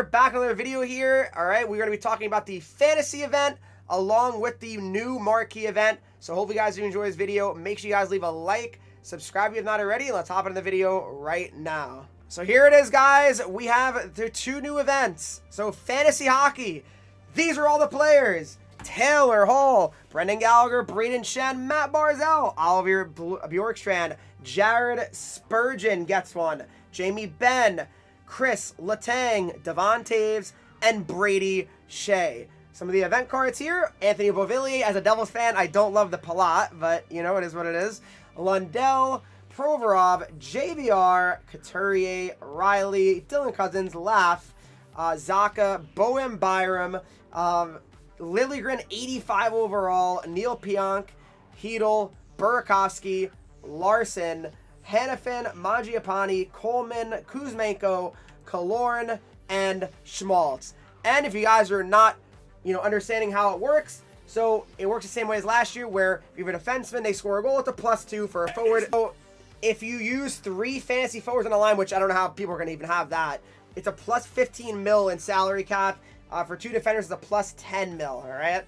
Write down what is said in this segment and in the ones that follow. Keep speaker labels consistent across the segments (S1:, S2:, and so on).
S1: here, back on another video here. All right, we're going to be talking about the fantasy event along with the new marquee event. So hopefully you guys do enjoy this video. Make sure you guys leave a like, subscribe if you have not already, and let's hop into the video right now. So here it is, guys. We have the two new events. So fantasy hockey. These are all the players. Taylor Hall, Brendan Gallagher, Braden Shen, Matt Barzell, Oliver Bjorkstrand, Jared Spurgeon gets one, Jamie Benn, Chris Letang, Devon Taves, and Brady Shea. Some of the event cards here: Anthony Beauvillier. As a Devils fan, I don't love the Palat, but you know, it is what it is. Lundell, Provorov, JVR, Couturier, Riley, Dylan Cousins, Laff, Zaka, Boehm Byram, Liljegren 85 overall, Neil Pionk, Hedel, Burakovsky, Larson, Hannafin, Mangiapane, Coleman, Kuzmenko, Kaloran, and Schmaltz. And if you guys are not, understanding how it works, so it works the same way as last year, where if you have a defenseman, they score a goal, it's a +2 for a forward. So if you use 3 fantasy forwards on the line, which I don't know how people are going to even have that, it's a +15 mil in salary cap. For 2 defenders, it's a +10 mil, all right?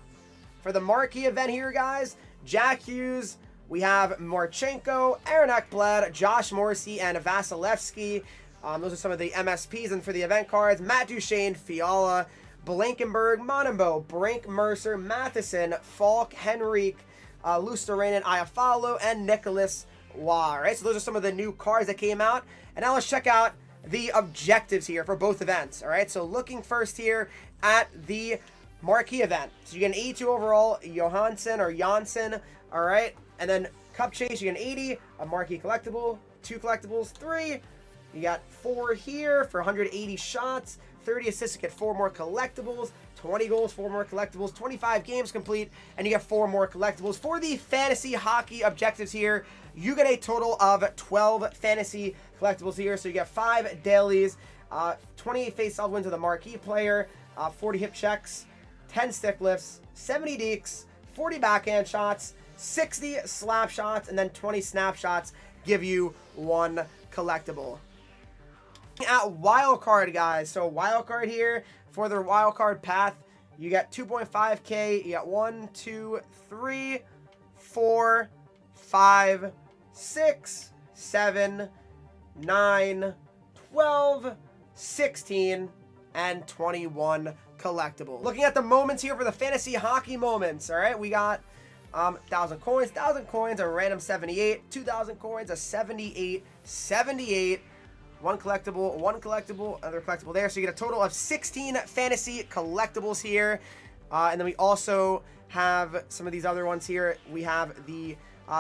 S1: For the marquee event here, guys, Jack Hughes, we have Marchenko, Aaron Ekblad, Josh Morrissey, and Vasilevsky. Those are some of the MSPs. And for the event cards, Matt Duchene, Fiala, Blankenberg, Montembeault, Brink, Mercer, Matheson, Falk, Henreek, Luosterainen, Iafallo, and Nicholas Waugh. All right, so those are some of the new cards that came out. And now let's check out the objectives here for both events. All right, so looking first here at the marquee event. So you get an 82 overall, Janssen, all right? And then Cup Chase, you get an 80, a marquee collectible, 2 collectibles, 3. You got 4 here for 180 shots, 30 assists, you get 4 more collectibles, 20 goals, 4 more collectibles, 25 games complete, and you get 4 more collectibles. For the fantasy hockey objectives here, you get a total of 12 fantasy collectibles here. So you get 5 dailies, 28 face-off wins with a marquee player, 40 hip checks, 10 stick lifts, 70 dekes, 40 backhand shots, 60 slap shots, and then 20 snapshots give you 1 collectible. At wild card, guys, so wild card here for the wild card path, you get 2.5k. You got 1, 2, 3, 4, 5, 6, 7, 9, 12, 16, and 21 collectibles. Looking at the moments here for the fantasy hockey moments, all right, we got 1,000 coins, a random 78, 2,000 coins, a 78, 78, 1 collectible, another collectible there. So you get a total of 16 fantasy collectibles here. And then we also have some of these other ones here. We have the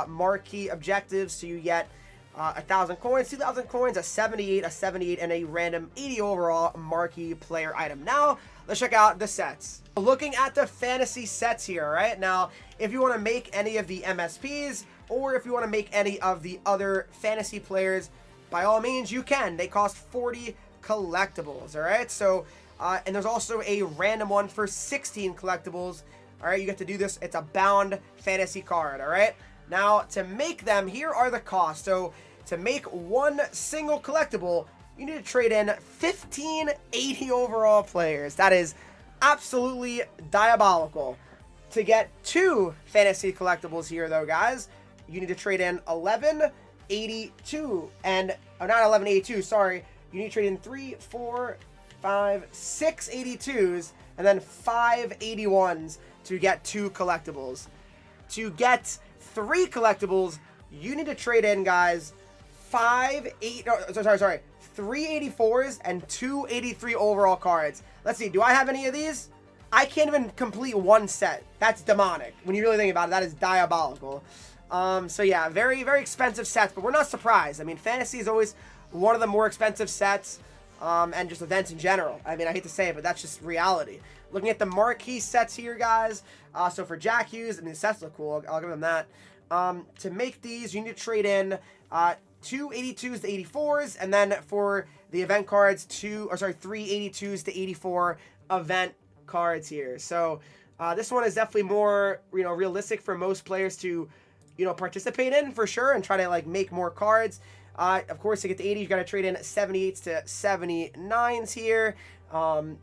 S1: marquee objectives. So you get 1,000 coins, 2,000 coins, a 78, and a random 80 overall marquee player item. Now, let's check out the sets. Looking at the fantasy sets here, all right? Now, if you want to make any of the MSPs, or if you want to make any of the other fantasy players, by all means, you can. They cost 40 collectibles, all right? So, and there's also a random one for 16 collectibles, all right? You get to do this. It's a bound fantasy card, all right? Now, to make them, here are the costs. So, to make 1 single collectible, you need to trade in 15 80 overall players. That is absolutely diabolical. To get 2 fantasy collectibles here, though, guys, you need to trade in 1182, and not 1182, sorry. You need to trade in 3, 4, 5, 6 82s, and then 5 81s to get 2 collectibles. To get 3 collectibles, you need to trade in, guys, 3 84s and 2 83 overall cards. Let's see, do I have any of these? I can't even complete 1 set. That's demonic. When you really think about it, that is diabolical. So yeah, very, very expensive sets, but we're not surprised. I mean, fantasy is always one of the more expensive sets, and just events in general. I mean, I hate to say it, but that's just reality. Looking at the marquee sets here, guys. So for Jack Hughes, I mean, the sets look cool. I'll give them that. To make these, you need to trade in 2 82s to 84s, and then for the event cards, 3 82s to 84 event cards here. So this one is definitely more, realistic for most players to, participate in, for sure, and try to like make more cards. Of course, to get to 80, you got to trade in 78s to 79s here.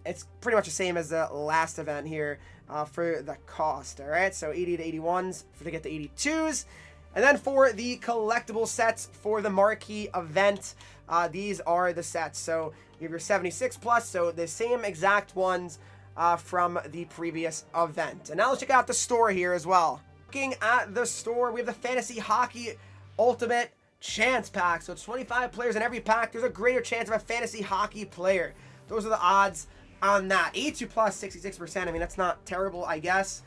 S1: It's pretty much the same as the last event here for the cost. All right, so 80 to 81s to get the 82s. And then for the collectible sets for the Marquee event, these are the sets. So you have your 76 plus, so the same exact ones from the previous event. And now let's check out the store here as well. Looking at the store, we have the Fantasy Hockey Ultimate Chance Pack. So it's 25 players in every pack. There's a greater chance of a fantasy hockey player. Those are the odds on that. 82 plus, 66%. I mean, that's not terrible, I guess.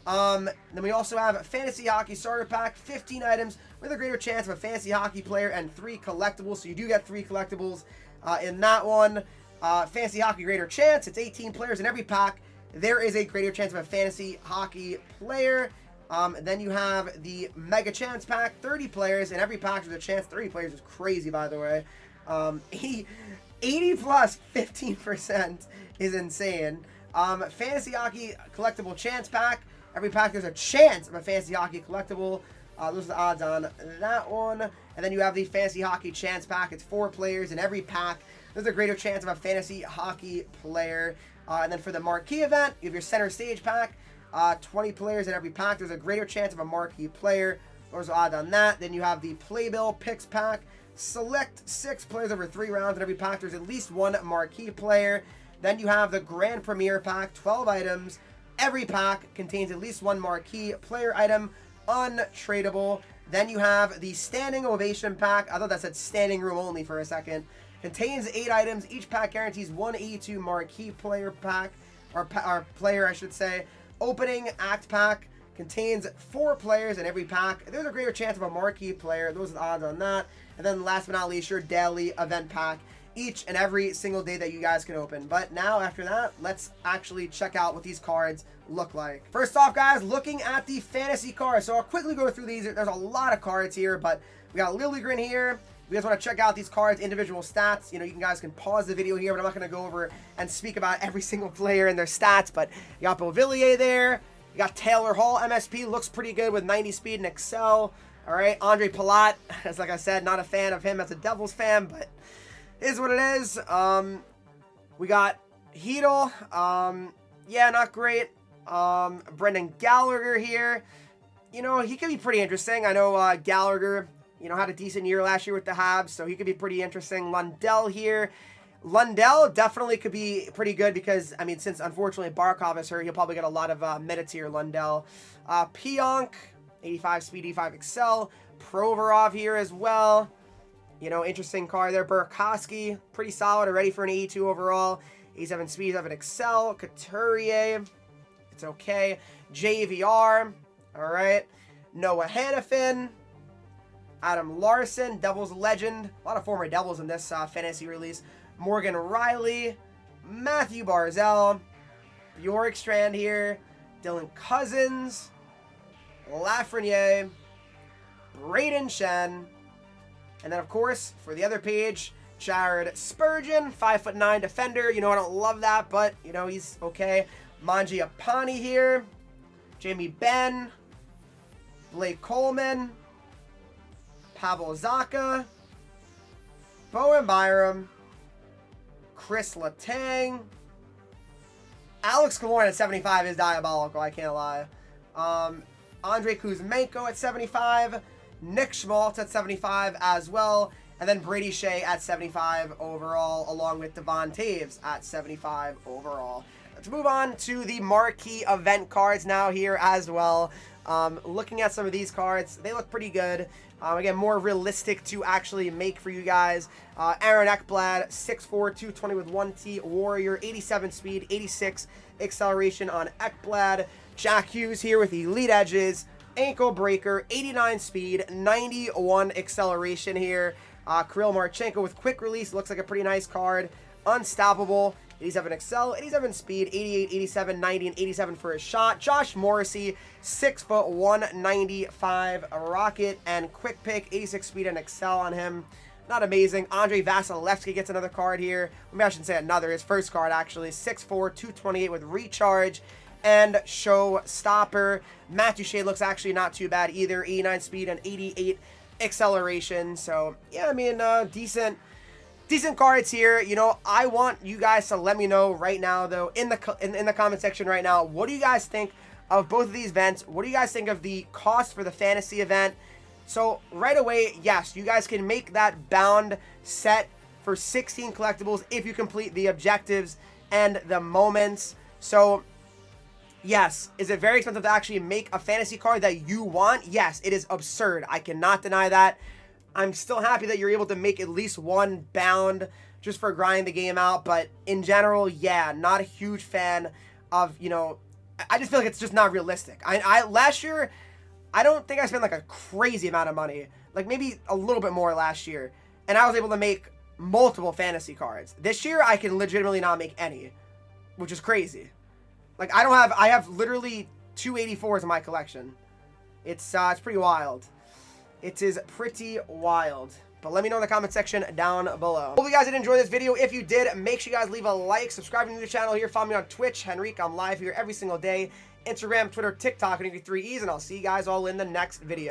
S1: Then we also have a Fantasy Hockey Starter Pack, 15 items with a greater chance of a fantasy hockey player and 3 collectibles. So you do get 3 collectibles in that one. Fantasy Hockey Greater Chance, it's 18 players in every pack. There is a greater chance of a fantasy hockey player. Then you have the Mega Chance Pack, 30 players in every pack. There's a chance. 30 players is crazy, by the way. 80 plus 15% is insane. Fantasy Hockey Collectible Chance Pack. Every pack there's a chance of a Fantasy Hockey Collectible. Those are the odds on that one. And then you have the Fantasy Hockey Chance Pack. It's 4 players in every pack. There's a greater chance of a fantasy hockey player. And then for the Marquee event, you have your Center Stage Pack. 20 players in every pack. There's a greater chance of a Marquee player. Those are odds on that. Then you have the Playbill Picks Pack. Select 6 players over 3 rounds in every pack. There's at least 1 Marquee player. Then you have the Grand Premier Pack. 12 items. Every pack contains at least 1 Marquee player item. Untradeable. Then you have the Standing Ovation Pack. I thought that said standing room only for a second. Contains 8 items. Each pack guarantees 1 82 Marquee player pack. Or player, I should say. Opening Act Pack. Contains 4 players in every pack. There's a greater chance of a Marquee player. Those are the odds on that. And then last but not least, your Daily Event Pack. Each and every single day that you guys can open. But now, after that, let's actually check out what these cards look like. First off, guys, looking at the fantasy cards. So I'll quickly go through these. There's a lot of cards here, but we got Liljegren here. If you guys want to check out these cards, individual stats, you know, you guys can pause the video here, but I'm not going to go over and speak about every single player and their stats. But you got Beauvillier there. You got Taylor Hall, MSP, looks pretty good with 90 speed and excel. All right, Andre Palat, as like I said, not a fan of him as a Devils fan, but is what it is. We got Hedel. Yeah, not great. Brendan Gallagher here. You know, he could be pretty interesting. I know Gallagher, you know, had a decent year last year with the Habs, so he could be pretty interesting. Lundell here. Lundell definitely could be pretty good because, I mean, since unfortunately Barkov is hurt, he'll probably get a lot of minutes here, Lundell. Pionk, 85 speed, 85 excel. Provorov here as well. You know, interesting card there. Burakovsky, pretty solid already for an 82 overall. 87 speed, 87 excel. Couturier, it's okay. JVR, all right. Noah Hannafin. Adam Larson, Devils legend. A lot of former Devils in this fantasy release. Morgan Riley. Matthew Barzell. Bjorkstrand here. Dylan Cousins. Lafreniere. Braden Shen. And then, of course, for the other page, Jared Spurgeon, 5'9" defender. You know, I don't love that, but, you know, he's okay. Mangiapane here. Jamie Benn. Blake Coleman. Pavel Zacha. Bowen Byram. Chris Letang. Alex Killorn at 75 is diabolical, I can't lie. Andrei Kuzmenko at 75. Nick Schmaltz at 75 as well. And then Brady Shea at 75 overall, along with Devon Taves at 75 overall. Let's move on to the Marquee event cards now here as well. Looking at some of these cards, they look pretty good. Again, more realistic to actually make for you guys. Aaron Ekblad, 6'4", 220 with 1T. Warrior, 87 speed, 86 acceleration on Ekblad. Jack Hughes here with Elite Edges. Ankle Breaker, 89 speed, 91 acceleration here. Kirill Marchenko with Quick Release. Looks like a pretty nice card. Unstoppable. 87 excel, 87 speed, 88, 87, 90, and 87 for his shot. Josh Morrissey, 6 foot, 195 rocket, and quick pick, 86 speed and excel on him. Not amazing. Andrei Vasilevsky gets another card here. Maybe I shouldn't say another. His first card, actually. 6'4", 228 with recharge and showstopper. Matthew Shea looks actually not too bad either. 89 speed and 88 acceleration. So, yeah, I mean, decent decent cards here. You know, I want you guys to let me know right now, though, in the comment section right now, what do you guys think of both of these events? What do you guys think of the cost for the fantasy event? So right away, yes, you guys can make that bound set for 16 collectibles if you complete the objectives and the moments. So yes, is it very expensive to actually make a fantasy card that you want? Yes, it is absurd. I cannot deny that. I'm still happy that you're able to make at least one bound just for grinding the game out. But in general, yeah, not a huge fan of, you know, I just feel like it's just not realistic. Last year, I don't think I spent like a crazy amount of money, like maybe a little bit more last year, and I was able to make multiple fantasy cards. This year, I can legitimately not make any, which is crazy. Like, I have literally 284s in my collection. It's pretty wild. It is pretty wild. But let me know in the comment section down below. Hope you guys did enjoy this video. If you did, make sure you guys leave a like, subscribe to the channel here, follow me on Twitch, Henreek. I'm live here every single day. Instagram, Twitter, TikTok, and 3 E's, and I'll see you guys all in the next video.